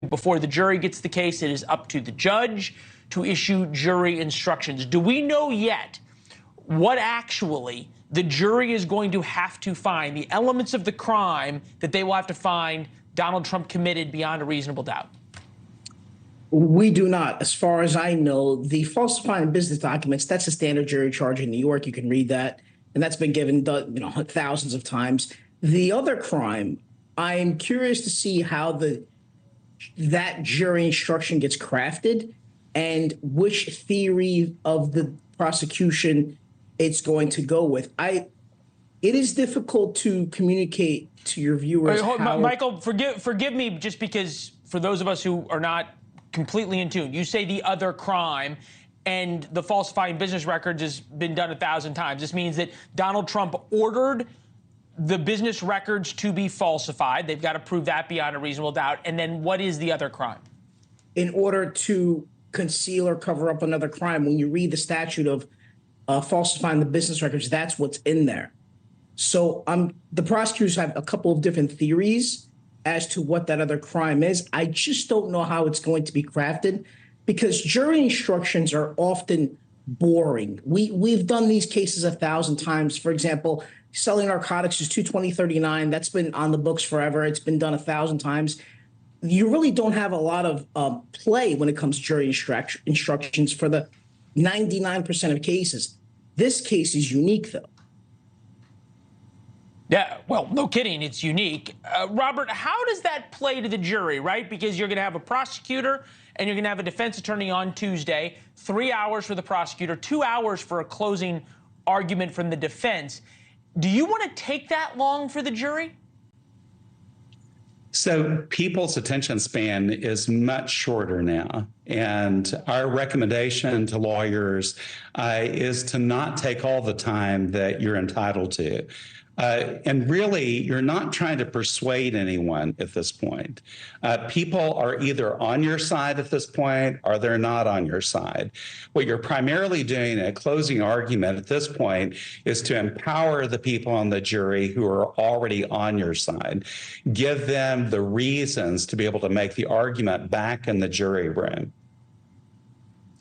Before the jury gets the case, it is up to the judge to issue jury instructions. Do we know yet what actually the jury is going to have to find, the elements of the crime that they will have to find Donald Trump committed beyond a reasonable doubt? We do not. As far as I know, the falsifying business documents, that's a standard jury charge in New York. You can read that. And that's been given, thousands of times. The other crime, I'm curious to see how that jury instruction gets crafted and which theory of the prosecution it's going to go with. It is difficult to communicate to your viewers. Michael, forgive me, just because for those of us who are not completely in tune, you say the other crime, and the falsifying business records has been done 1,000 times. This means that Donald Trump ordered the business records to be falsified. They've got to prove that beyond a reasonable doubt. And then what is the other crime? In order to conceal or cover up another crime, when you read the statute of falsifying the business records, that's what's in there. So the prosecutors have a couple of different theories as to what that other crime is. I just don't know how it's going to be crafted, because jury instructions are often boring. We've done these cases 1,000 times. For example, selling narcotics is 220-39. That's been on the books forever. It's been done 1,000 times. You really don't have a lot of play when it comes to jury instructions for the 99% of cases. This case is unique, though. Yeah, well, no kidding, it's unique. Robert, how does that play to the jury, right? Because you're going to have a prosecutor and you're going to have a defense attorney on Tuesday, 3 hours for the prosecutor, 2 hours for a closing argument from the defense. Do you want to take that long for the jury? So people's attention span is much shorter now. And our recommendation to lawyers is to not take all the time that you're entitled to. And really, you're not trying to persuade anyone at this point. People are either on your side at this point or they're not on your side. What you're primarily doing in a closing argument at this point is to empower the people on the jury who are already on your side. Give them the reasons to be able to make the argument back in the jury room.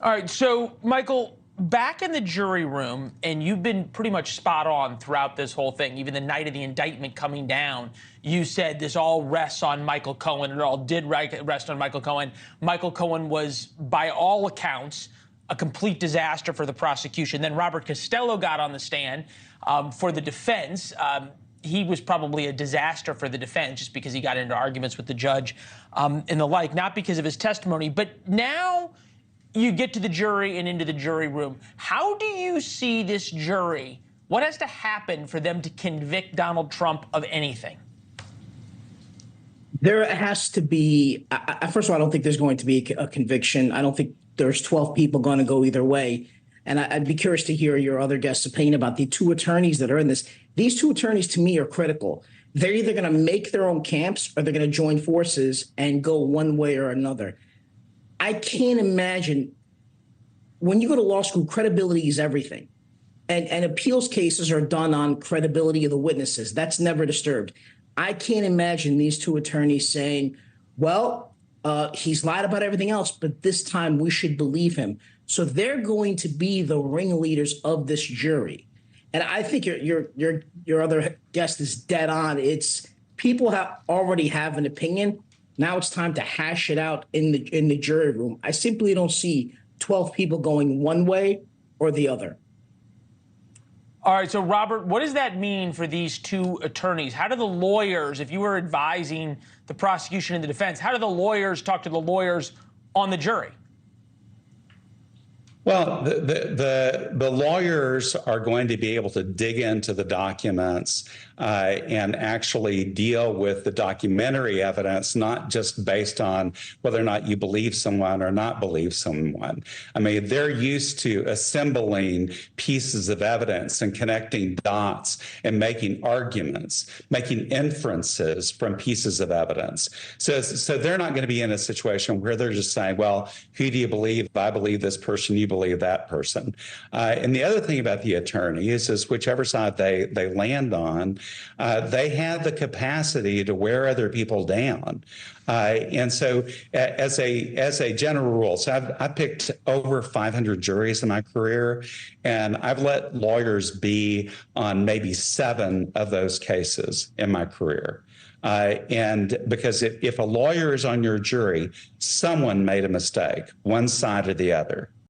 All right, so, Michael, back in the jury room, and you've been pretty much spot on throughout this whole thing, even the night of the indictment coming down, you said this all rests on Michael Cohen. It all did rest on Michael Cohen. Michael Cohen was, by all accounts, a complete disaster for the prosecution. Then Robert Costello got on the stand for the defense. He was probably a disaster for the defense just because he got into arguments with the judge and the like, not because of his testimony. But now you get to the jury and into the jury room. How do you see this jury? What has to happen for them to convict Donald Trump of anything? There has to be, first of all, I don't think there's going to be a conviction. I don't think there's 12 people going to go either way. And I'd be curious to hear your other guests' opinion about the two attorneys that are in this. These two attorneys, to me, are critical. They're either going to make their own camps or they're going to join forces and go one way or another. I can't imagine, when you go to law school, credibility is everything. And appeals cases are done on credibility of the witnesses. That's never disturbed. I can't imagine these two attorneys saying, well, he's lied about everything else, but this time we should believe him. So they're going to be the ringleaders of this jury. And I think your other guest is dead on. It's people already have an opinion. Now it's time to hash it out in the jury room. I simply don't see 12 people going one way or the other. All right, so Robert, what does that mean for these two attorneys? How do the lawyers, if you were advising the prosecution and the defense, how do the lawyers talk to the lawyers on the jury? Well, the lawyers are going to be able to dig into the documents and actually deal with the documentary evidence, not just based on whether or not you believe someone or not believe someone. I mean, they're used to assembling pieces of evidence and connecting dots and making arguments, making inferences from pieces of evidence. So they're not going to be in a situation where they're just saying, well, who do you believe? I believe this person, you believe believe that person. And the other thing about the attorneys is whichever side they land on, they have the capacity to wear other people down. And so as a general rule, so I've picked over 500 juries in my career, and I've let lawyers be on maybe 7 of those cases in my career. And because if a lawyer is on your jury, someone made a mistake, one side or the other.